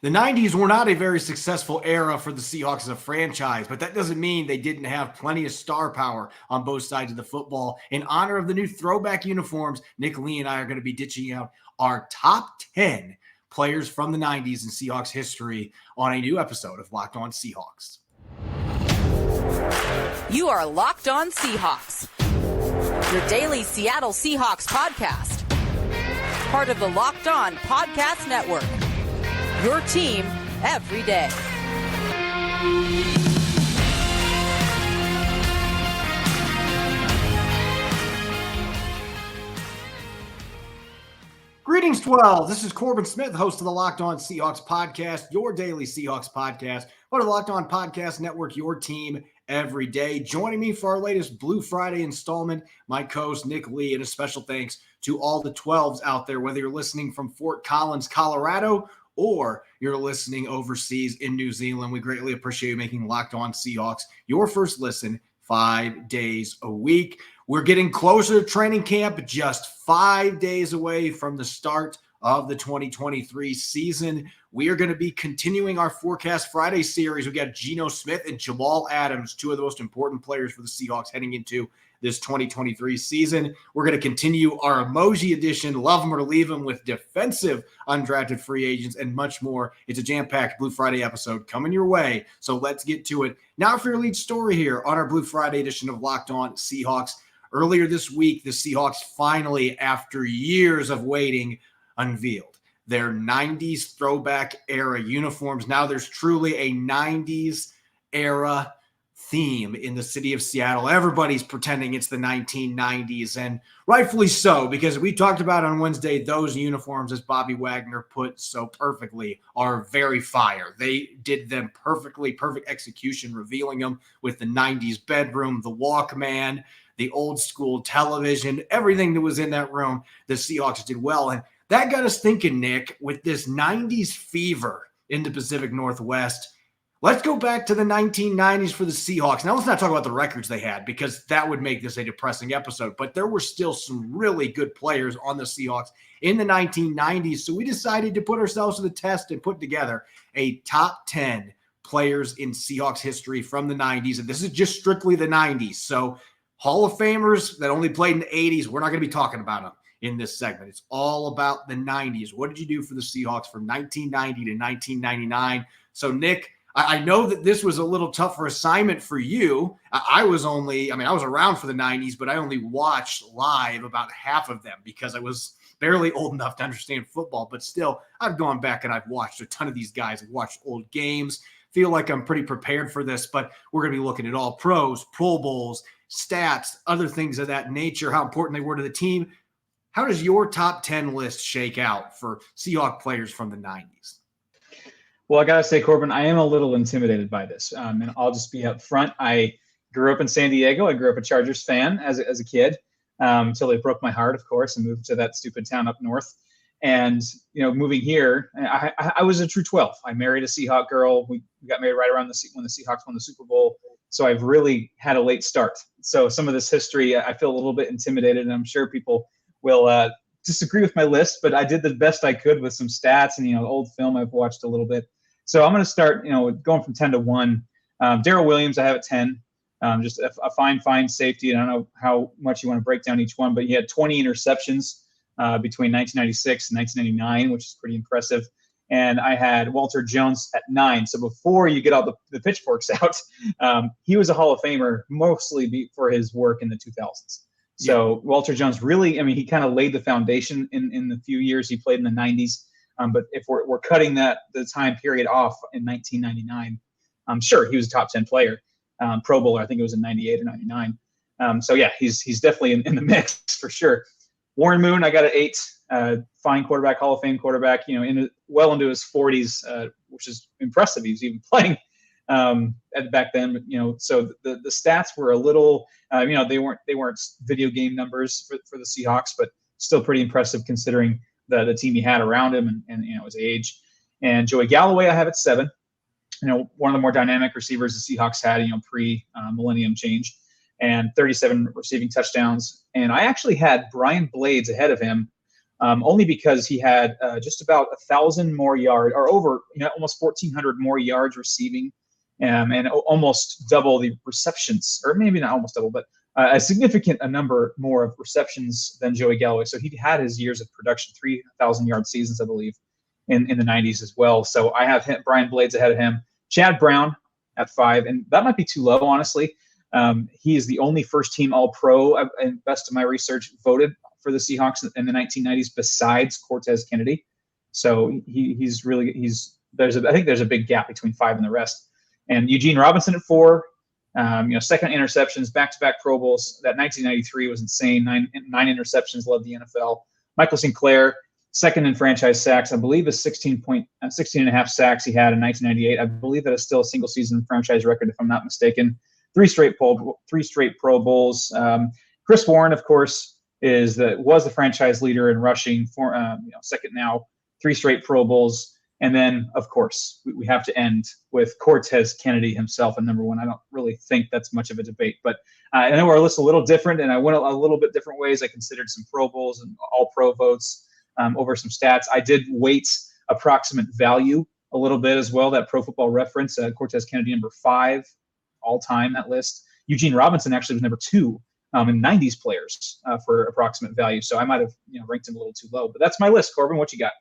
The 90s were not a very successful era for the Seahawks as a franchise, but that doesn't mean they didn't have plenty of star power on both sides of the football. In honor of the new throwback uniforms, Nick Lee and I are going to be ditching out our top 10 players from the 90s in Seahawks history on a new episode of Locked On Seahawks. You are Locked On Seahawks, your daily Seattle Seahawks podcast. Part of the Locked On Podcast Network. Your team every day. Greetings, 12. This is Corbin Smith, host of the Locked On Seahawks podcast, your daily Seahawks podcast, part of the Locked On Podcast Network, your team every day. Joining me for our latest Blue Friday installment, my co-host Nick Lee, and a special thanks to all the 12s out there, whether you're listening from Fort Collins, Colorado, or you're listening overseas in New Zealand. We greatly appreciate you making Locked On Seahawks your first listen 5 days a week. We're getting closer to training camp, just 5 days away from the start of the 2023 season. We are going to be continuing our Forecast Friday series. We got Geno Smith and Jamal Adams, two of the most important players for the Seahawks heading into this 2023 season. We're going to continue our emoji edition, love them or leave them, with defensive undrafted free agents and much more. It's a jam-packed Blue Friday episode coming your way, so let's get to it. Now for your lead story here on our Blue Friday edition of Locked On Seahawks. Earlier this week, the Seahawks finally, after years of waiting, unveiled their 90s throwback era uniforms. Now there's truly a 90s era theme in the city of Seattle. Everybody's pretending it's the 1990s, and rightfully so, because we talked about on Wednesday, those uniforms, as Bobby Wagner put so perfectly, are very fire. They did them perfectly, perfect execution, revealing them with the 90s bedroom, the Walkman, the old school television, everything that was in that room. The Seahawks did well, and that got us thinking, Nick, with this 90s fever in the Pacific Northwest. Let's go back to the 1990s for the Seahawks. Now, let's not talk about the records they had, because that would make this a depressing episode. But there were still some really good players on the Seahawks in the 1990s. So we decided to put ourselves to the test and put together a top 10 players in Seahawks history from the 90s. And this is just strictly the 90s. So Hall of Famers that only played in the 80s, we're not going to be talking about them in this segment. It's all about the 90s. What did you do for the Seahawks from 1990 to 1999? So, Nick, I know that this was a little tougher assignment for you. I was around for the 90s, but I only watched live about half of them because I was barely old enough to understand football. But still, I've gone back and I've watched a ton of these guys. I've watched old games. Feel like I'm pretty prepared for this, but we're going to be looking at all pros, Pro Bowls, stats, other things of that nature, how important they were to the team. How does your top 10 list shake out for Seahawk players from the 90s? Well, I got to say, Corbin, I am a little intimidated by this, and I'll just be up front. I grew up in San Diego. I grew up a Chargers fan as a kid until they broke my heart, of course, and moved to that stupid town up north. And, moving here, I was a true 12. I married a Seahawk girl. We got married right around when the Seahawks won the Super Bowl. So I've really had a late start. So some of this history, I feel a little bit intimidated, and I'm sure people will disagree with my list, but I did the best I could with some stats and, old film I've watched a little bit. So I'm going to start, going from 10 to 1. Darrell Williams, I have at 10. Just a fine safety. And I don't know how much you want to break down each one, but he had 20 interceptions between 1996 and 1999, which is pretty impressive. And I had Walter Jones at 9. So before you get all the pitchforks out, he was a Hall of Famer, mostly for his work in the 2000s. So yeah. Walter Jones really, he kind of laid the foundation in the few years he played in the 90s. But if we're cutting the time period off in 1999, I'm sure he was a top 10 player, Pro Bowler. I think it was in 98 or 99. So yeah, he's definitely in the mix for sure. Warren Moon, I got an 8. Fine quarterback, Hall of Fame quarterback. Well into his 40s, which is impressive. He was even playing back then. So the stats were a little, they weren't video game numbers for the Seahawks, but still pretty impressive considering the team he had around him and his age. And Joey Galloway, I have at 7. One of the more dynamic receivers the Seahawks had, millennium change, and 37 receiving touchdowns. And I actually had Brian Blades ahead of him only because he had just about 1,000 more yards, or over, almost 1,400 more yards receiving, and almost double the receptions, or maybe not almost double, but a significant number more of receptions than Joey Galloway. So he had his years of production, 3,000-yard seasons, I believe, in the 90s as well. So I have Brian Blades ahead of him. Chad Brown at 5, and that might be too low, honestly. He is the only first-team All-Pro, and best of my research, voted for the Seahawks in the 1990s besides Cortez Kennedy. So I think there's a big gap between 5 and the rest. And Eugene Robinson at 4, second interceptions, back-to-back Pro Bowls. That 1993 was insane. Nine interceptions, led the NFL. Michael Sinclair, second in franchise sacks. I believe is 16 and a half sacks he had in 1998. I believe that is still a single season franchise record, if I'm not mistaken. Three straight Pro Bowls. Chris Warren, of course, was the franchise leader in rushing, second now, 3 straight Pro Bowls. And then, of course, we have to end with Cortez Kennedy himself at number 1. I don't really think that's much of a debate, but I know our list's a little different, and I went a little bit different ways. I considered some Pro Bowls and All-Pro votes over some stats. I did weight approximate value a little bit as well. That Pro Football Reference, Cortez Kennedy number 5 all-time, that list. Eugene Robinson actually was number 2 in 90s players for approximate value. So I might have ranked him a little too low, but that's my list. Corbin, what you got?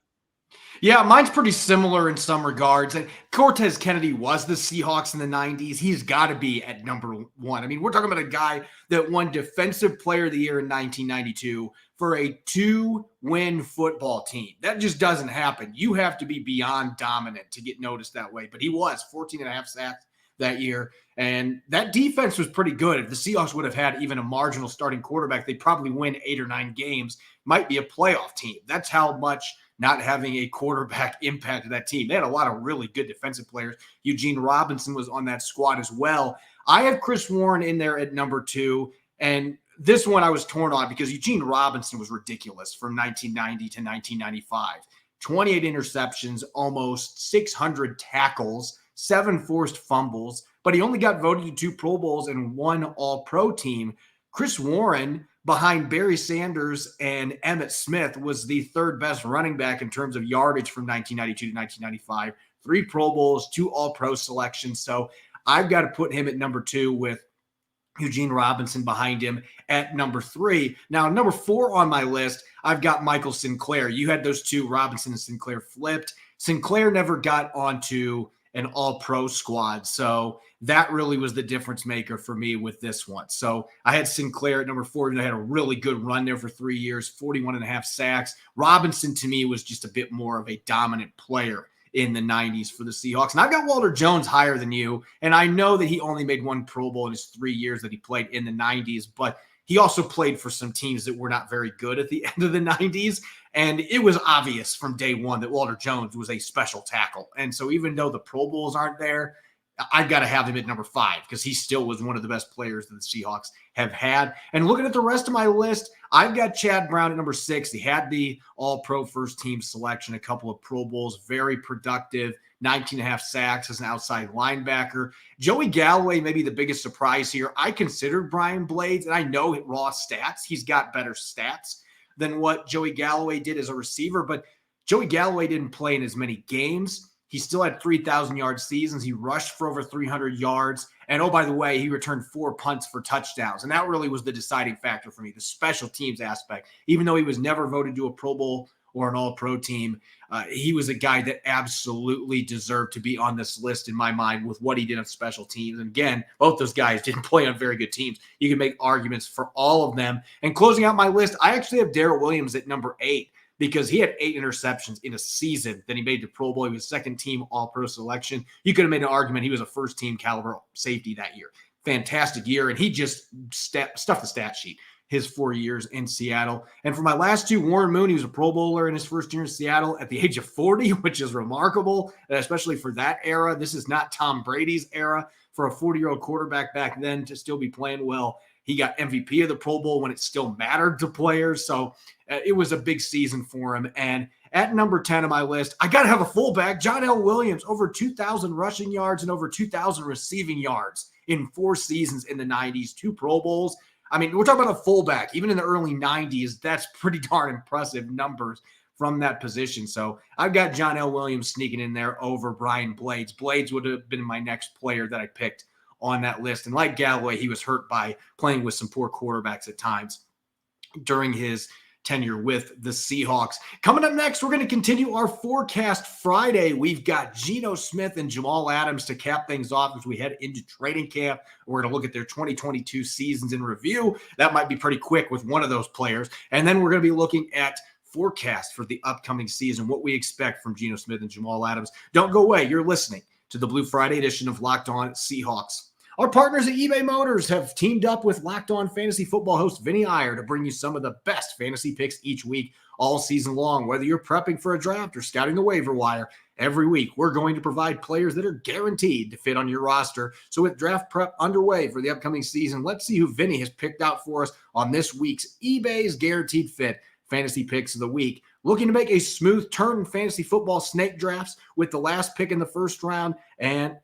Yeah, mine's pretty similar in some regards. And Cortez Kennedy was the Seahawks in the 90s. He's got to be at number 1. I mean, we're talking about a guy that won Defensive Player of the Year in 1992 for a 2-win football team. That just doesn't happen. You have to be beyond dominant to get noticed that way. But he was 14 and a half sacks that year. And that defense was pretty good. If the Seahawks would have had even a marginal starting quarterback, they'd probably win 8 or 9 games. Might be a playoff team. That's how much not having a quarterback impacted that team. They had a lot of really good defensive players. Eugene Robinson was on that squad as well. I have Chris Warren in there at number 2. And this one I was torn on because Eugene Robinson was ridiculous from 1990 to 1995. 28 interceptions, almost 600 tackles, 7 forced fumbles, but he only got voted to 2 Pro Bowls and 1 All-Pro team. Chris Warren, behind Barry Sanders and Emmitt Smith, was the 3rd best running back in terms of yardage from 1992 to 1995. 3 Pro Bowls, 2 All-Pro selections. So I've got to put him at number 2 with Eugene Robinson behind him at number 3. Now, number 4 on my list, I've got Michael Sinclair. You had those 2, Robinson and Sinclair, flipped. Sinclair never got onto an All-Pro squad. So that really was the difference maker for me with this one. So I had Sinclair at number 4. Even though he had a really good run there for 3 years, 41 and a half sacks. Robinson, to me, was just a bit more of a dominant player in the 90s for the Seahawks. And I've got Walter Jones higher than you. And I know that he only made 1 Pro Bowl in his 3 years that he played in the 90s, but he also played for some teams that were not very good at the end of the 90s. And it was obvious from day one that Walter Jones was a special tackle. And so even though the Pro Bowls aren't there, I've got to have him at number 5 because he still was one of the best players that the Seahawks have had. And looking at the rest of my list, I've got Chad Brown at number 6. He had the All-Pro first team selection, a couple of Pro Bowls, very productive, 19 and a half sacks as an outside linebacker. Joey Galloway may be the biggest surprise here. I considered Brian Blades, and I know raw stats. He's got better stats than what Joey Galloway did as a receiver, but Joey Galloway didn't play in as many games. He still had 3,000-yard seasons. He rushed for over 300 yards. And, oh, by the way, he returned 4 punts for touchdowns. And that really was the deciding factor for me, the special teams aspect. Even though he was never voted to a Pro Bowl or an All-Pro team, he was a guy that absolutely deserved to be on this list in my mind with what he did on special teams. And, again, both those guys didn't play on very good teams. You can make arguments for all of them. And closing out my list, I actually have Darrell Williams at number 8. Because he had 8 interceptions in a season. Then he made the Pro Bowl. He was second-team All-Pro selection. You could have made an argument he was a first-team caliber safety that year. Fantastic year, and he just stuffed the stat sheet his 4 years in Seattle. And for my last 2, Warren Moon, he was a Pro Bowler in his first year in Seattle at the age of 40, which is remarkable, especially for that era. This is not Tom Brady's era for a 40-year-old quarterback back then to still be playing well. He got MVP of the Pro Bowl when it still mattered to players. So it was a big season for him. And at number 10 on my list, I got to have a fullback, John L. Williams, over 2,000 rushing yards and over 2,000 receiving yards in 4 seasons in the 90s, 2 Pro Bowls. I mean, we're talking about a fullback. Even in the early 90s, that's pretty darn impressive numbers from that position. So I've got John L. Williams sneaking in there over Brian Blades. Blades would have been my next player that I picked on that list. And like Galloway, he was hurt by playing with some poor quarterbacks at times during his tenure with the Seahawks. Coming up next, we're going to continue our Forecast Friday. We've got Geno Smith and Jamal Adams to cap things off as we head into training camp. We're going to look at their 2022 seasons in review. That might be pretty quick with one of those players. And then we're going to be looking at forecast for the upcoming season, what we expect from Geno Smith and Jamal Adams. Don't go away. You're listening to the Blue Friday edition of Locked On Seahawks. Our partners at eBay Motors have teamed up with Locked On Fantasy Football host Vinny Iyer to bring you some of the best fantasy picks each week, all season long. Whether you're prepping for a draft or scouting the waiver wire, every week we're going to provide players that are guaranteed to fit on your roster. So with draft prep underway for the upcoming season, let's see who Vinny has picked out for us on this week's eBay's Guaranteed Fit Fantasy Picks of the Week. Looking to make a smooth turn in fantasy football snake drafts with the last pick in the first round and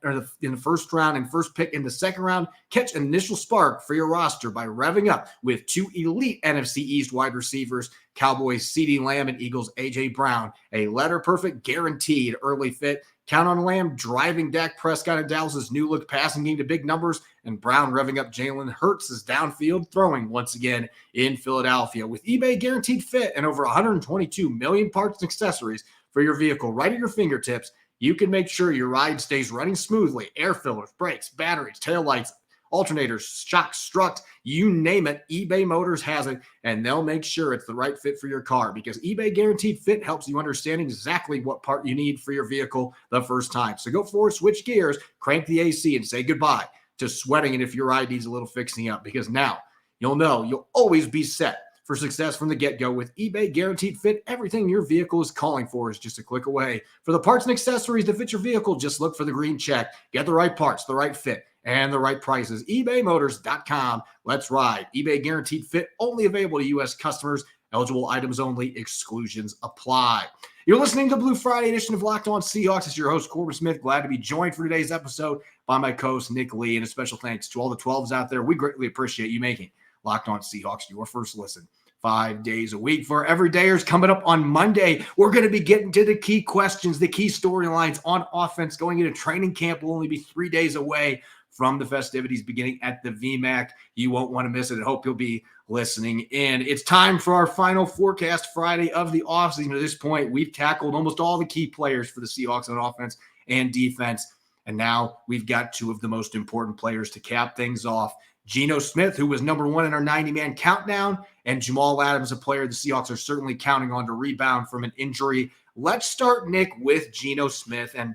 first pick in the second round? Catch an initial spark for your roster by revving up with two elite NFC East wide receivers, Cowboys CeeDee Lamb and Eagles A.J. Brown. A letter-perfect guaranteed early fit. Count on Lamb driving Dak Prescott and Dallas's new look passing game to big numbers, and Brown revving up Jalen Hurts' downfield throwing once again in Philadelphia. With eBay Guaranteed Fit and over 122 million parts and accessories for your vehicle right at your fingertips, you can make sure your ride stays running smoothly. Air fillers, brakes, batteries, taillights, alternators, shocks, struts, you name it, eBay Motors has it, and they'll make sure it's the right fit for your car, because eBay Guaranteed Fit helps you understand exactly what part you need for your vehicle the first time. So go forward, switch gears, crank the AC, and say goodbye to sweating it if your ride needs a little fixing up, because now you'll know you'll always be set for success from the get-go. With eBay Guaranteed Fit, everything your vehicle is calling for is just a click away. For the parts and accessories that fit your vehicle, just look for the green check. Get the right parts, the right fit, and the right prices. ebaymotors.com. Let's ride. eBay Guaranteed Fit, only available to U.S. customers. Eligible items only. Exclusions apply. You're listening to Blue Friday edition of Locked On Seahawks. It's your host, Corbin Smith. Glad to be joined for today's episode by my co-host, Nick Lee. And a special thanks to all the 12s out there. We greatly appreciate you making Locked On Seahawks your first listen 5 days a week. For everydayers, coming up on Monday, we're going to be getting to the key questions, the key storylines on offense. Going into training camp will only be 3 days away from the festivities beginning at the VMAC. You won't want to miss it. I hope you'll be listening in. It's time for our final Forecast Friday of the offseason. At this point, we've tackled almost all the key players for the Seahawks on offense and defense. And now we've got two of the most important players to cap things off. Geno Smith, who was number one in our 90-man countdown, and Jamal Adams, a player the Seahawks are certainly counting on to rebound from an injury. Let's start, Nick, with Geno Smith. And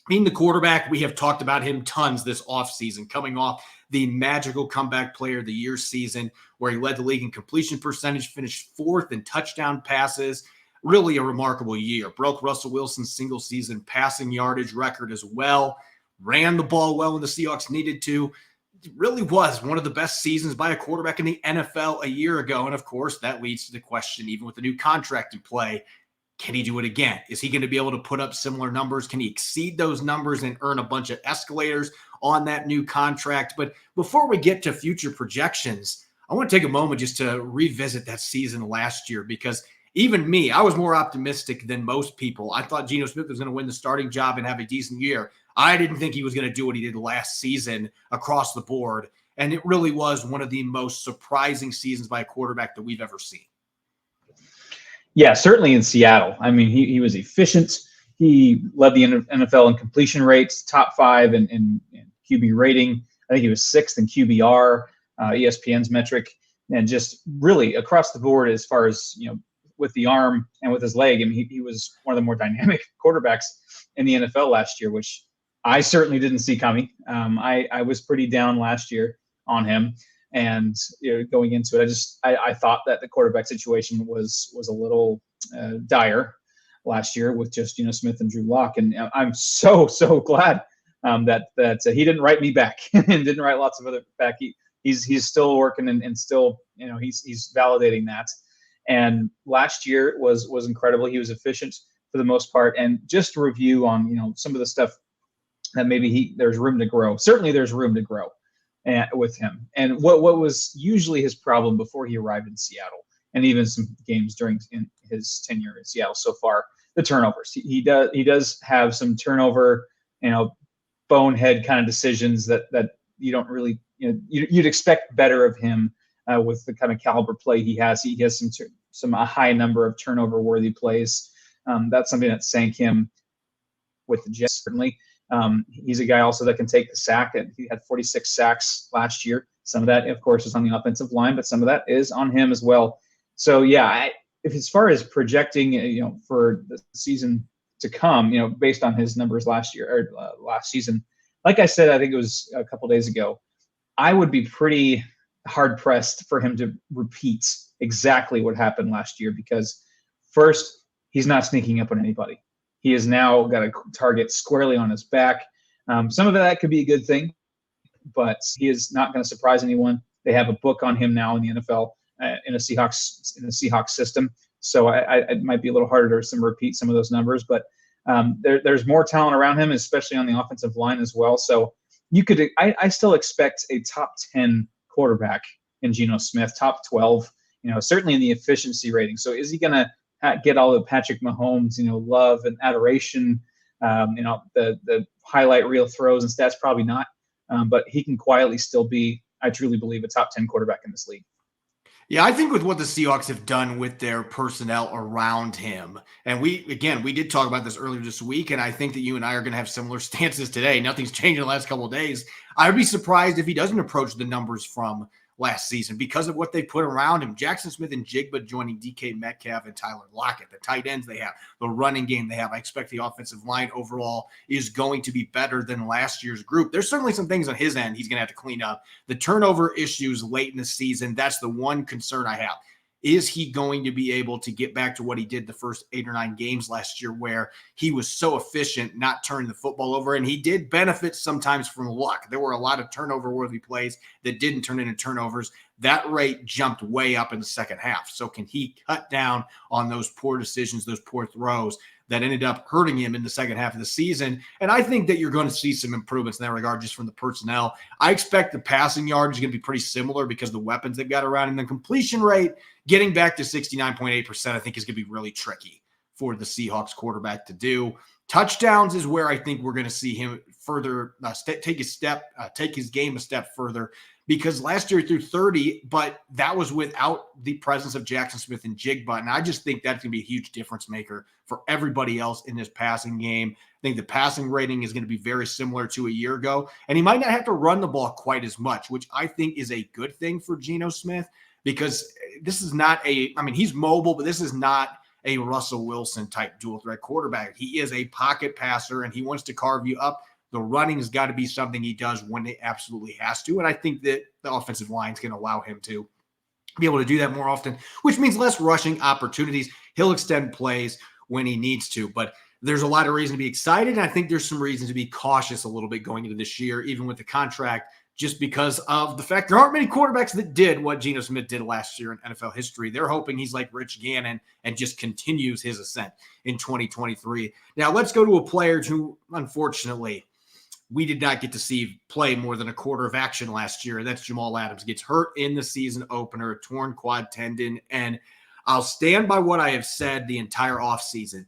being the quarterback, we have talked about him tons this offseason, coming off the magical comeback player of the year season where he led the league in completion percentage, finished fourth in touchdown passes. Really a remarkable year. Broke Russell Wilson's single-season passing yardage record as well. Ran the ball well when the Seahawks needed to. It really was one of the best seasons by a quarterback in the NFL a year ago. And, of course, that leads to the question, even with the new contract in play, can he do it again? Is he going to be able to put up similar numbers? Can he exceed those numbers and earn a bunch of escalators on that new contract? But before we get to future projections, I want to take a moment just to revisit that season last year, because even me, I was more optimistic than most people. I thought Geno Smith was going to win the starting job and have a decent year. I didn't think he was going to do what he did last season across the board. And it really was one of the most surprising seasons by a quarterback that we've ever seen. Yeah, certainly in Seattle. I mean, he was efficient. He led the NFL in completion rates, top 5 in QB rating. I think he was 6th in QBR, ESPN's metric, and just really across the board as far as, with the arm and with his leg. I mean, he was one of the more dynamic quarterbacks in the NFL last year, which I certainly didn't see coming. I was pretty down last year on him. And going into it, I thought that the quarterback situation was a little dire last year with just Smith and Drew Lock, and I'm so glad that he didn't write me back and didn't write lots of other back. He's still working and still he's validating that. And last year was incredible. He was efficient for the most part, and just to review on some of the stuff that maybe there's room to grow. Certainly there's room to grow. with him. And what was usually his problem before he arrived in Seattle, and even some games during his tenure in Seattle so far, the turnovers. He does have some turnover, bonehead kind of decisions that you don't really, you'd expect better of him with the kind of caliber play he has. He has a high number of turnover worthy plays. That's something that sank him with the Jets, certainly. He's a guy also that can take the sack, and he had 46 sacks last year. Some of that, of course, is on the offensive line, but some of that is on him as well. So yeah, if as far as projecting, for the season to come, based on his numbers last year or last season, like I said, I think it was a couple days ago, I would be pretty hard pressed for him to repeat exactly what happened last year, because first, he's not sneaking up on anybody. He has now got a target squarely on his back. Some of that could be a good thing, but he is not going to surprise anyone. They have a book on him now in the NFL in a Seahawks system, so it might be a little harder to repeat some of those numbers. But there's more talent around him, especially on the offensive line as well. So I still expect a top 10 quarterback in Geno Smith, top 12. Certainly in the efficiency rating. So is he going to get all the Patrick Mahomes, love and adoration, the highlight reel throws and stats? Probably not. But he can quietly still be, I truly believe, a top 10 quarterback in this league. Yeah, I think with what the Seahawks have done with their personnel around him, and we did talk about this earlier this week, and I think that you and I are going to have similar stances today. Nothing's changed in the last couple of days. I would be surprised if he doesn't approach the numbers from last season because of what they put around him. Jackson Smith and Jigba joining DK Metcalf and Tyler Lockett, the tight ends they have, the running game they have. I expect the offensive line overall is going to be better than last year's group. There's certainly some things on his end he's going to have to clean up. The turnover issues late in the season, that's the one concern I have. Is he going to be able to get back to what he did the first 8 or 9 games last year, where he was so efficient not turning the football over? And he did benefit sometimes from luck. There were a lot of turnover-worthy plays that didn't turn into turnovers. That rate jumped way up in the second half. So can he cut down on those poor decisions, those poor throws that ended up hurting him in the second half of the season? And I think that you're going to see some improvements in that regard just from the personnel. I expect the passing yard is going to be pretty similar because of the weapons they've got around him. The completion rate, getting back to 69.8%, I think is going to be really tricky for the Seahawks quarterback to do. Touchdowns is where I think we're going to see him further take his game a step further, because last year he threw 30, but that was without the presence of Jackson Smith and Jigba. And I just think that's going to be a huge difference maker for everybody else in this passing game. I think the passing rating is going to be very similar to a year ago, and he might not have to run the ball quite as much, which I think is a good thing for Geno Smith, because this is not he's mobile, but this is not a Russell Wilson type dual threat quarterback. He is a pocket passer, and he wants to carve you up. The running has got to be something he does when it absolutely has to. And I think that the offensive line is going to allow him to be able to do that more often, which means less rushing opportunities. He'll extend plays when he needs to, but there's a lot of reason to be excited. And I think there's some reason to be cautious a little bit going into this year, even with the contract, just because of the fact there aren't many quarterbacks that did what Geno Smith did last year in NFL history. They're hoping he's like Rich Gannon and just continues his ascent in 2023. Now let's go to a player who, unfortunately, we did not get to see play more than a quarter of action last year. And that's Jamal Adams. Gets hurt in the season opener, torn quad tendon. And I'll stand by what I have said the entire offseason.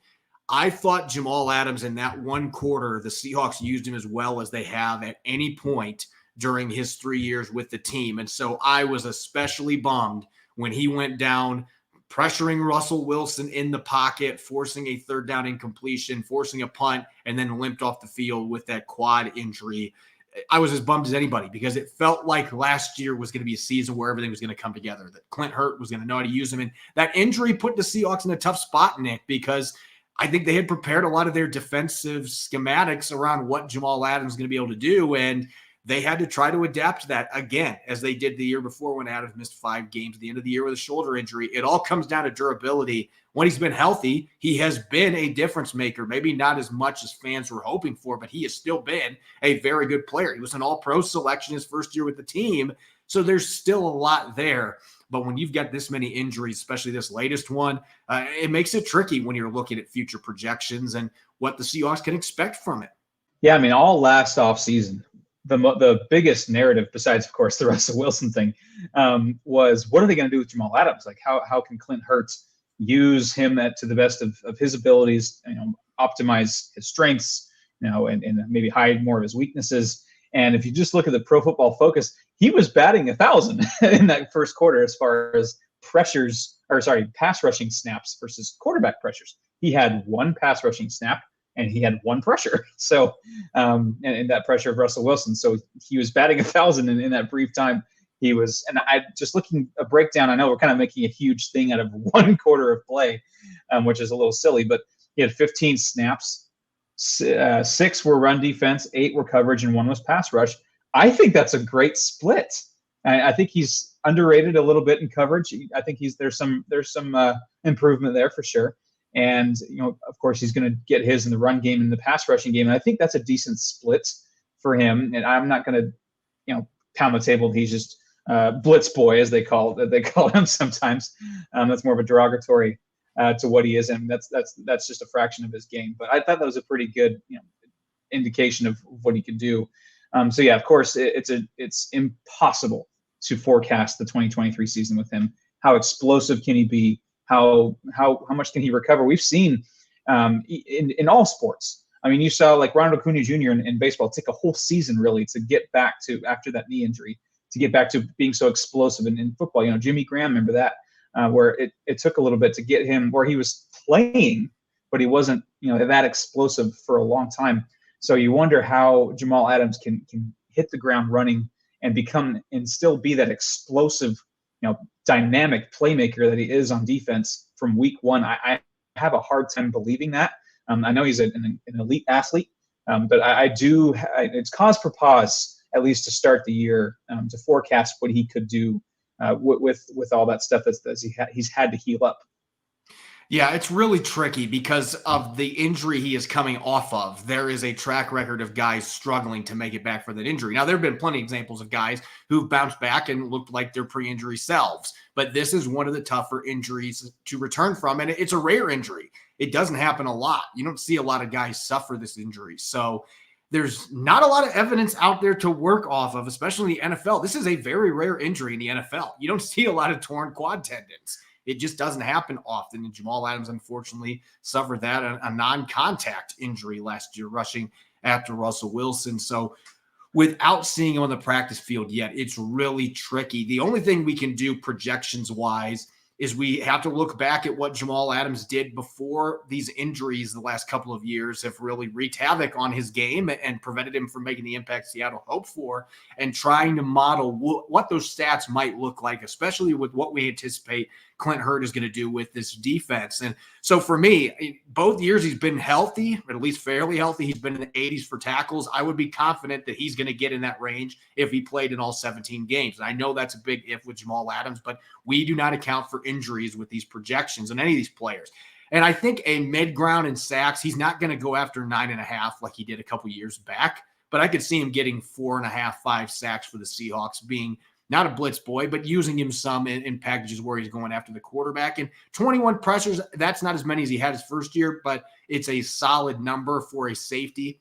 I thought Jamal Adams in that one quarter, the Seahawks used him as well as they have at any point during his 3 years with the team. And so I was especially bummed when he went down, pressuring Russell Wilson in the pocket, forcing a third down incompletion, forcing a punt, and then limped off the field with that quad injury. I was as bummed as anybody, because it felt like last year was going to be a season where everything was going to come together, that Clint Hurt was going to know how to use him. And that injury put the Seahawks in a tough spot, Nick, because I think they had prepared a lot of their defensive schematics around what Jamal Adams is going to be able to do. And they had to try to adapt to that again, as they did the year before when Adams missed 5 games at the end of the year with a shoulder injury. It all comes down to durability. When he's been healthy, he has been a difference maker. Maybe not as much as fans were hoping for, but he has still been a very good player. He was an all-pro selection his first year with the team. So there's still a lot there. But when you've got this many injuries, especially this latest one, it makes it tricky when you're looking at future projections and what the Seahawks can expect from it. Yeah, all last offseason, the biggest narrative, besides of course the Russell Wilson thing, was what are they going to do with Jamal Adams? Like how can Clint Hurts use him to the best of his abilities, optimize his strengths, and maybe hide more of his weaknesses. And if you just look at the Pro Football Focus, he was batting 1,000 in that first quarter as far as pass rushing snaps versus quarterback pressures. He had one pass rushing snap and he had one pressure. So, and that pressure of Russell Wilson. So he was batting 1,000 in that brief time. He was, and I just looking a breakdown. I know we're kind of making a huge thing out of one quarter of play, which is a little silly, but he had 15 snaps. 6 were run defense, 8 were coverage, and 1 was pass rush. I think that's a great split. I think he's underrated a little bit in coverage. I think there's some improvement there for sure. And of course, he's going to get his in the run game and the pass rushing game. And I think that's a decent split for him. And I'm not going to pound the table. He's just blitz boy, as they call him sometimes. That's more of a derogatory to what he is, and that's just a fraction of his game. But I thought that was a pretty good indication of what he can do. So yeah, of course, it's impossible to forecast the 2023 season with him. How explosive can he be? How much can he recover? We've seen in all sports. I mean, you saw like Ronald Acuna Jr. in baseball take a whole season really to get back to, after that knee injury, to get back to being so explosive. In football, Jimmy Graham, remember that? Where it took a little bit to get him where he was playing, but he wasn't, that explosive for a long time. So you wonder how Jamal Adams can hit the ground running and still be that explosive, dynamic playmaker that he is on defense from week one. I have a hard time believing that. I know he's an elite athlete, but it's cause for pause, at least to start the year, to forecast what he could do with all that stuff that he's had to heal up. Yeah, it's really tricky because of the injury he is coming off of. There is a track record of guys struggling to make it back for that injury. Now, there have been plenty of examples of guys who've bounced back and looked like their pre-injury selves, but this is one of the tougher injuries to return from, and it's a rare injury. It doesn't happen a lot. You don't see a lot of guys suffer this injury. So there's not a lot of evidence out there to work off of, especially in the NFL. This is a very rare injury in the NFL. You don't see a lot of torn quad tendons. It just doesn't happen often. And Jamal Adams, unfortunately, suffered that, a non-contact injury last year, rushing after Russell Wilson. So without seeing him on the practice field yet, it's really tricky. The only thing we can do projections-wise is we have to look back at what Jamal Adams did before these injuries the last couple of years have really wreaked havoc on his game and prevented him from making the impact Seattle hoped for, and trying to model what those stats might look like, especially with what we anticipate Clint Hurtt is going to do with this defense. And so for me, both years he's been healthy, or at least fairly healthy. He's been in the 80s for tackles. I would be confident that he's going to get in that range if he played in all 17 games. And I know that's a big if with Jamal Adams, but we do not account for injuries with these projections on any of these players. And I think a mid-ground in sacks, he's not going to go after 9.5 like he did a couple years back, but I could see him getting 4.5, 5 sacks for the Seahawks, being not a blitz boy, but using him some in packages where he's going after the quarterback. And 21 pressures, that's not as many as he had his first year, but it's a solid number for a safety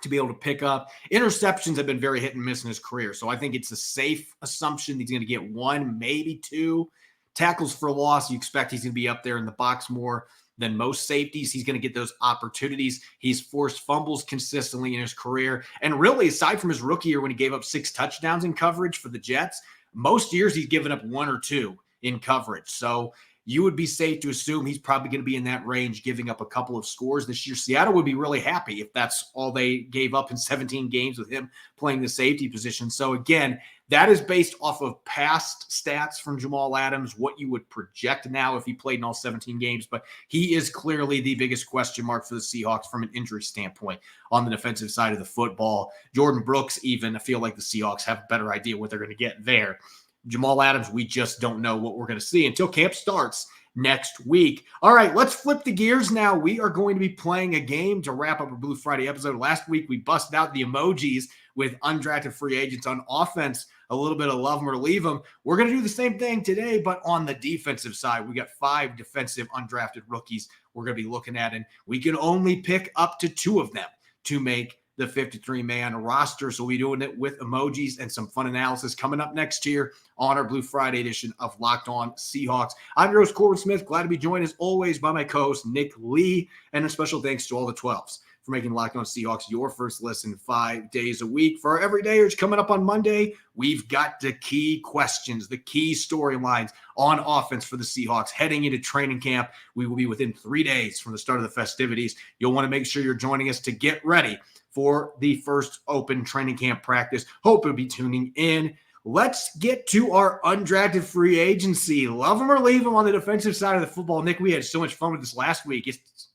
to be able to pick up. Interceptions have been very hit and miss in his career. So I think it's a safe assumption he's going to get 1, maybe 2. Tackles for loss, you expect he's going to be up there in the box more than most safeties. He's going to get those opportunities. He's forced fumbles consistently in his career. And really, aside from his rookie year when he gave up 6 touchdowns in coverage for the Jets, most years he's given up 1 or 2 in coverage. So you would be safe to assume he's probably going to be in that range, giving up a couple of scores this year. Seattle would be really happy if that's all they gave up in 17 games with him playing the safety position. So again, that is based off of past stats from Jamal Adams, what you would project now if he played in all 17 games. But he is clearly the biggest question mark for the Seahawks from an injury standpoint on the defensive side of the football. Jordan Brooks, even, I feel like the Seahawks have a better idea what they're going to get there. Jamal Adams, we just don't know what we're going to see until camp starts next week. All right, let's flip the gears now. We are going to be playing a game to wrap up our Blue Friday episode. Last week, we busted out the emojis with undrafted free agents on offense, a little bit of love them or leave them. We're going to do the same thing today, but on the defensive side. We got 5 defensive undrafted rookies we're going to be looking at, and we can only pick up to 2 of them to make the 53-man roster. So we're doing it with emojis and some fun analysis coming up next year on our Blue Friday edition of Locked On Seahawks. I'm your host, Corbin Smith. Glad to be joined as always by my co-host, Nick Lee. And a special thanks to all the 12s for making Locked On Seahawks your first listen 5 days a week. For our everydayers coming up on Monday, we've got the key questions, the key storylines on offense for the Seahawks heading into training camp. We will be within 3 days from the start of the festivities. You'll want to make sure you're joining us to get ready for the first open training camp practice. Hope you'll be tuning in. Let's get to our undrafted free agency. Love them or leave them on the defensive side of the football. Nick, we had so much fun with this last week.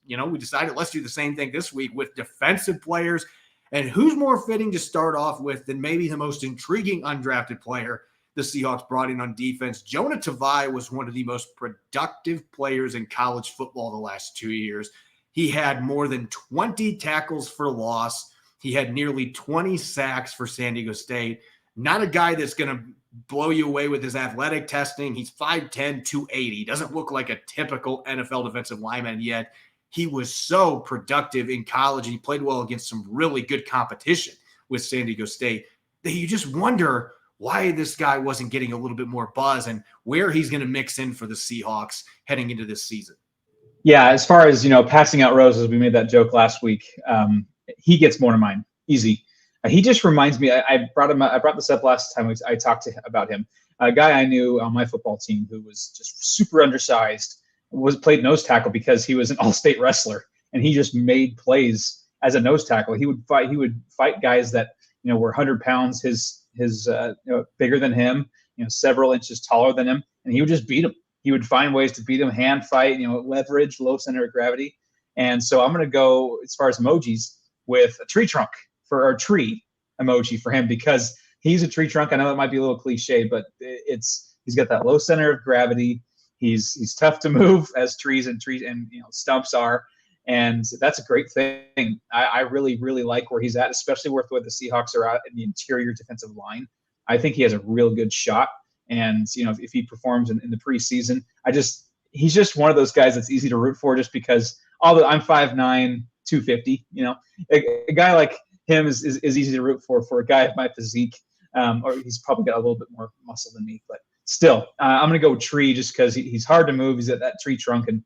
We decided let's do the same thing this week with defensive players. And who's more fitting to start off with than maybe the most intriguing undrafted player the Seahawks brought in on defense? Jonah Tavai was one of the most productive players in college football the last 2 years. He had more than 20 tackles for loss. He had nearly 20 sacks for San Diego State. Not a guy that's going to blow you away with his athletic testing. He's 5'10", 280. Doesn't look like a typical NFL defensive lineman yet. He was so productive in college, and he played well against some really good competition with San Diego State that you just wonder why this guy wasn't getting a little bit more buzz and where he's going to mix in for the Seahawks heading into this season. Yeah, as far as, passing out roses, we made that joke last week. He gets more to mine. Easy. He just reminds me, I brought this up last time I talked about him. A guy I knew on my football team who was just super undersized, played nose tackle because he was an all-state wrestler, and he just made plays as a nose tackle. He would fight guys that, were 100 pounds, his bigger than him, several inches taller than him, and he would just beat him. He would find ways to beat him, hand fight, leverage, low center of gravity. And so I'm going to go, as far as emojis, with a tree trunk for our tree emoji for him, because he's a tree trunk. I know that might be a little cliche, but he's got that low center of gravity. He's tough to move, as trees and stumps are. And that's a great thing. I really, really like where he's at, especially with where the Seahawks are at in the interior defensive line. I think he has a real good shot. And, if he performs in the preseason, he's just one of those guys that's easy to root for, just because, although I'm 5'9", 250, a guy like him is easy to root for a guy of my physique, or he's probably got a little bit more muscle than me, but still, I'm going to go tree just because he's hard to move. He's at that tree trunk, and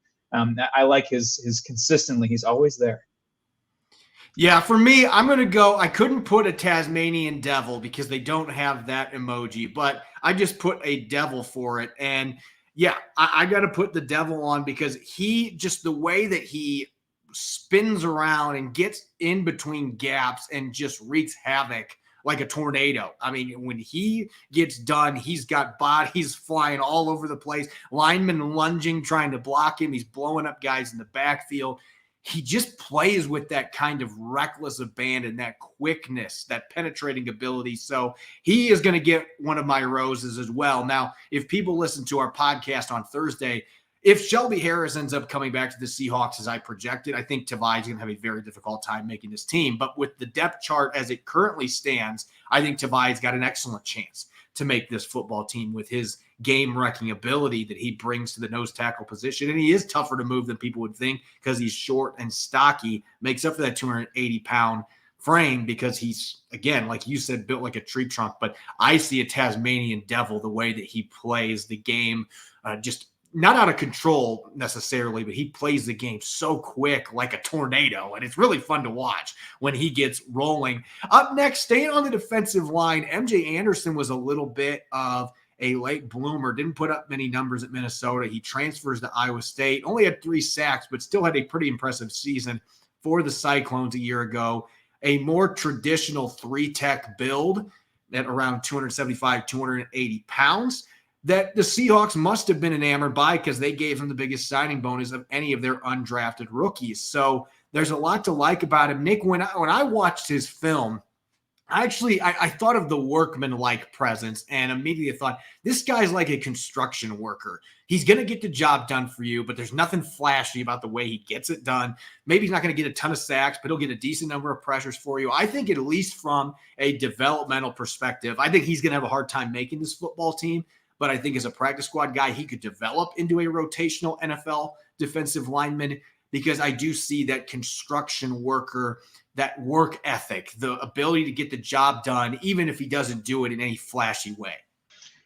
I like his consistently. He's always there. Yeah, for me, I'm going to go. I couldn't put a Tasmanian Devil because they don't have that emoji, but I just put a devil for it. And yeah, I got to put the devil on because the way that he spins around and gets in between gaps and just wreaks havoc like a tornado. I mean, when he gets done, he's got bodies flying all over the place, linemen lunging, trying to block him. He's blowing up guys in the backfield. He just plays with that kind of reckless abandon, that quickness, that penetrating ability. So he is going to get one of my roses as well. Now, if people listen to our podcast on Thursday, if Shelby Harris ends up coming back to the Seahawks as I projected, I think Tavai is going to have a very difficult time making this team. But with the depth chart as it currently stands, I think Tavai's got an excellent chance to make this football team with his game-wrecking ability that he brings to the nose tackle position. And he is tougher to move than people would think because he's short and stocky, makes up for that 280-pound frame because he's, again, like you said, built like a tree trunk. But I see a Tasmanian Devil the way that he plays the game, just not out of control necessarily, but he plays the game so quick like a tornado, and it's really fun to watch when he gets rolling. Up next, staying on the defensive line, MJ Anderson was a little bit of a late bloomer, didn't put up many numbers at Minnesota. He transfers to Iowa State, only had 3 sacks, but still had a pretty impressive season for the Cyclones a year ago. A more traditional 3-tech build at around 275, 280 pounds. That the Seahawks must have been enamored by because they gave him the biggest signing bonus of any of their undrafted rookies. So there's a lot to like about him. Nick, when I watched his film, I thought of the workman-like presence and immediately thought, this guy's like a construction worker. He's going to get the job done for you, but there's nothing flashy about the way he gets it done. Maybe he's not going to get a ton of sacks, but he'll get a decent number of pressures for you. I think at least from a developmental perspective, I think he's going to have a hard time making this football team. But I think as a practice squad guy, he could develop into a rotational NFL defensive lineman. because I do see that construction worker, that work ethic, the ability to get the job done, even if he doesn't do it in any flashy way.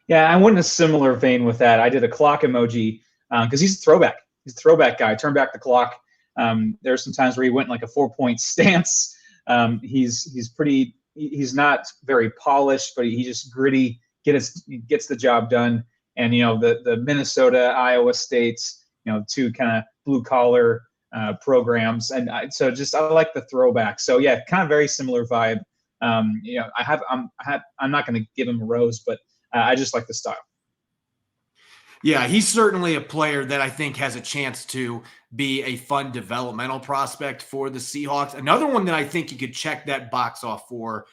Yeah, I went in a similar vein with that. I did a clock emoji because he's a throwback. He's a throwback guy. Turn back the clock. There's some times where he went in like a 4-point stance. He's not very polished, but he just gritty, gets the job done. And, the Minnesota, Iowa States, two kind of blue collar programs. And I like the throwback. So yeah, kind of very similar vibe. I'm not going to give him a rose, but I just like the style. Yeah, he's certainly a player that I think has a chance to be a fun developmental prospect for the Seahawks. Another one that I think you could check that box off for,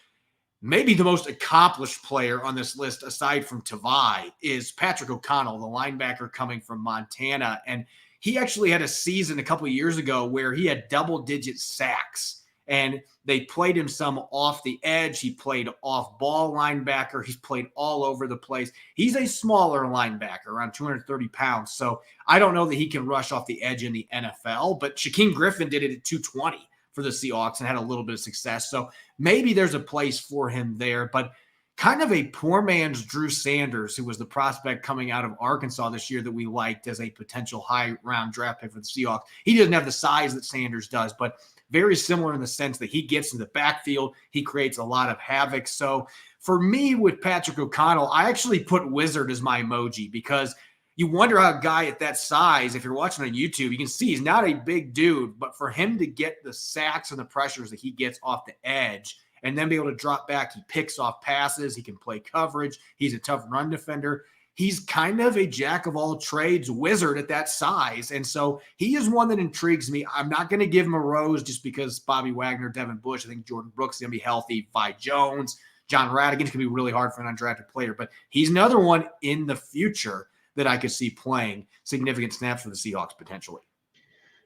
maybe the most accomplished player on this list aside from Tavai, is Patrick O'Connell, the linebacker coming from Montana. And he actually had a season a couple of years ago where he had double-digit sacks. And they played him some off the edge. He played off-ball linebacker. He's played all over the place. He's a smaller linebacker, around 230 pounds. So I don't know that he can rush off the edge in the NFL, but Shaquem Griffin did it at 220 for the Seahawks and had a little bit of success. So maybe there's a place for him there, but kind of a poor man's Drew Sanders, who was the prospect coming out of Arkansas this year that we liked as a potential high-round draft pick for the Seahawks. He doesn't have the size that Sanders does, but very similar in the sense that he gets in the backfield. He creates a lot of havoc. So for me with Patrick O'Connell, I actually put wizard as my emoji because you wonder how a guy at that size, if you're watching on YouTube, you can see he's not a big dude, but for him to get the sacks and the pressures that he gets off the edge and then be able to drop back, he picks off passes, he can play coverage, he's a tough run defender. He's kind of a jack of all trades wizard at that size. And so he is one that intrigues me. I'm not going to give him a rose just because Bobby Wagner, Devin Bush, I think Jordan Brooks is going to be healthy, Vi Jones, John Radigan's going to be really hard for an undrafted player. But he's another one in the future that I could see playing significant snaps for the Seahawks potentially.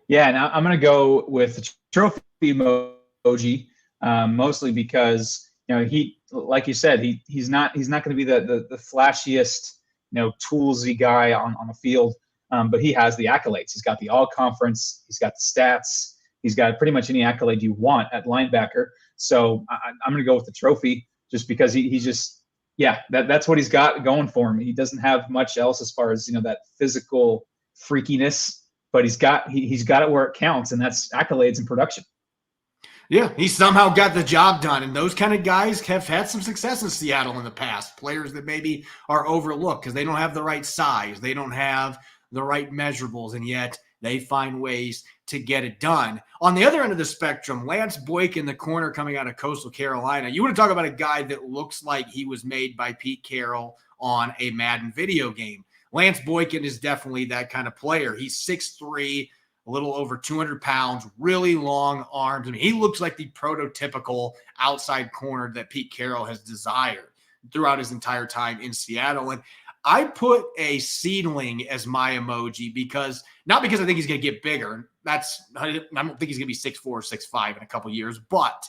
Yeah, and I'm going to go with the trophy emoji, mostly because, he, like you said, he's not going to be the flashiest, toolsy guy on the field, but he has the accolades. He's got the all-conference. He's got the stats. He's got pretty much any accolade you want at linebacker. So I'm going to go with the trophy just because he's just, that's what he's got going for him. He doesn't have much else as far as, that physical freakiness, but he's got it where it counts, and that's accolades and production. Yeah, he somehow got the job done, and those kind of guys have had some success in Seattle in the past. Players that maybe are overlooked because they don't have the right size, they don't have the right measurables, and yet they find ways to get it done. On the other end of the spectrum, Lance Boykin, the corner coming out of Coastal Carolina. You want to talk about a guy that looks like he was made by Pete Carroll on a Madden video game. Lance Boykin is definitely that kind of player. He's 6'3", a little over 200 pounds, really long arms. I mean, he looks like the prototypical outside corner that Pete Carroll has desired throughout his entire time in Seattle. And I put a seedling as my emoji not because I think he's going to get bigger. I don't think he's going to be 6'4", 6'5" in a couple years, but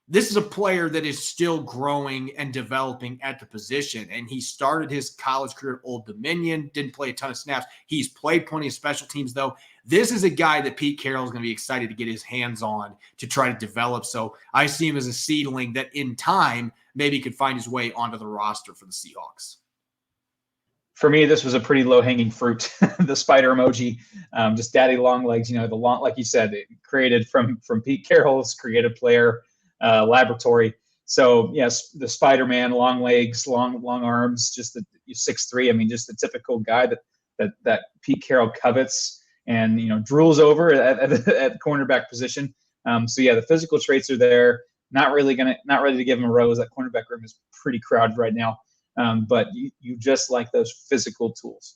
this is a player that is still growing and developing at the position. And he started his college career at Old Dominion, didn't play a ton of snaps. He's played plenty of special teams, though. This is a guy that Pete Carroll is going to be excited to get his hands on to try to develop. So I see him as a seedling that in time maybe could find his way onto the roster for the Seahawks. For me, this was a pretty low-hanging fruit, the spider emoji, just daddy long legs, the long, like you said, created from Pete Carroll's creative player laboratory. So yes, the Spider-Man, long legs, long arms, just the 6'3". I mean, just the typical guy that Pete Carroll covets and drools over at the cornerback position. So yeah, the physical traits are there. Not ready to give him a rose. That cornerback room is pretty crowded right now. But you just like those physical tools.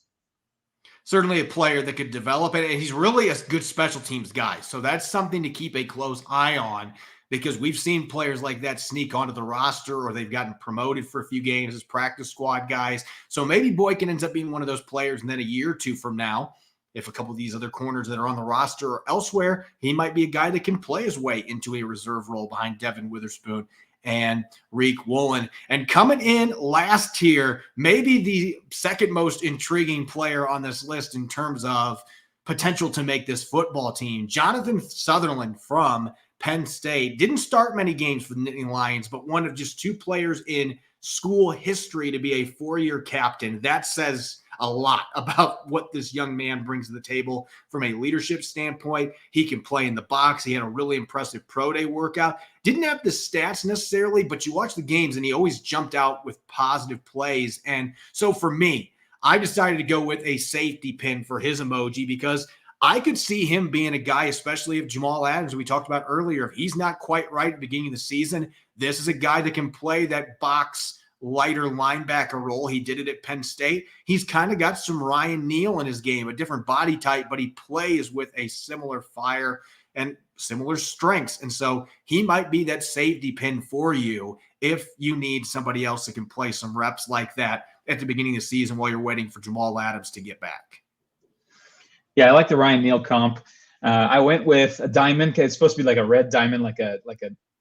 Certainly a player that could develop it, and he's really a good special teams guy. So that's something to keep a close eye on, because we've seen players like that sneak onto the roster, or they've gotten promoted for a few games as practice squad guys. So maybe Boykin ends up being one of those players, and then a year or two from now, if a couple of these other corners that are on the roster or elsewhere, he might be a guy that can play his way into a reserve role behind Devin Witherspoon and Reek Woolen. And coming in last here, maybe the second most intriguing player on this list in terms of potential to make this football team. Jonathan Sutherland from Penn State didn't start many games for the Nittany Lions, but one of just 2 players in school history to be a 4-year captain. That says a lot about what this young man brings to the table from a leadership standpoint. He can play in the box. He had a really impressive pro day workout. Didn't have the stats necessarily, but you watch the games and he always jumped out with positive plays. And so for me, I decided to go with a safety pin for his emoji because I could see him being a guy, especially if Jamal Adams, we talked about earlier, if he's not quite right at the beginning of the season, this is a guy that can play that box lighter linebacker role. He did it at Penn State. He's kind of got some Ryan Neal in his game, a different body type, but he plays with a similar fire and similar strengths. And so he might be that safety pin for you if you need somebody else that can play some reps like that at the beginning of the season while you're waiting for Jamal Adams to get back. Yeah, I like the Ryan Neal comp. I went with a diamond. It's supposed to be like a red diamond, like a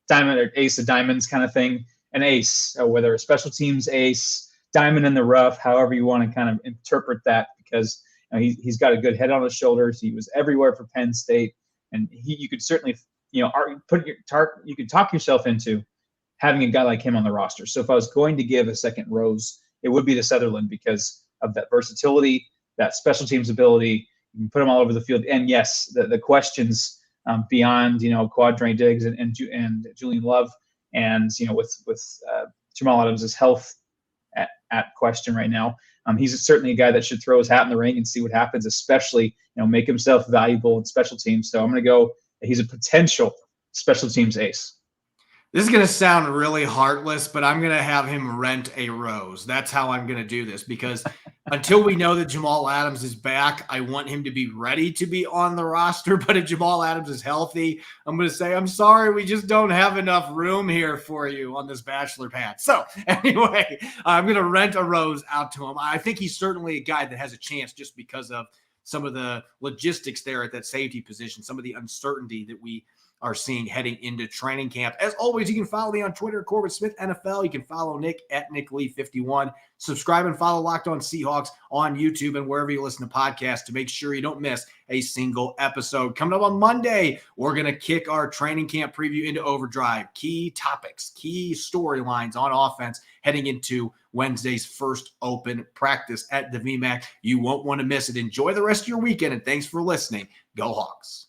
diamond or ace of diamonds kind of thing. An ace, whether a special teams ace, diamond in the rough, however you want to kind of interpret that, because he's got a good head on his shoulders. He was everywhere for Penn State, and you could certainly you could talk yourself into having a guy like him on the roster. So if I was going to give a second rose, it would be to Sutherland because of that versatility, that special teams ability. You can put him all over the field. And yes, the questions beyond, Quadrant Diggs and Julian Love, and, with Jamal Adams' health at question right now, he's certainly a guy that should throw his hat in the ring and see what happens, especially, make himself valuable in special teams. So I'm going to go, he's a potential special teams ace. This is going to sound really heartless, but I'm going to have him rent a rose. That's how I'm going to do this, because until we know that Jamal Adams is back, I want him to be ready to be on the roster. But if Jamal Adams is healthy, I'm going to say, I'm sorry, we just don't have enough room here for you on this bachelor pad. So anyway, I'm going to rent a rose out to him. I think he's certainly a guy that has a chance just because of some of the logistics there at that safety position, some of the uncertainty that we are seeing heading into training camp. As always, you can follow me on Twitter, Corbin Smith NFL. You can follow Nick at NickLee51. Subscribe and follow Locked On Seahawks on YouTube and wherever you listen to podcasts to make sure you don't miss a single episode. Coming up on Monday, we're going to kick our training camp preview into overdrive. Key topics, key storylines on offense heading into Wednesday's first open practice at the VMAC. You won't want to miss it. Enjoy the rest of your weekend, and thanks for listening. Go Hawks.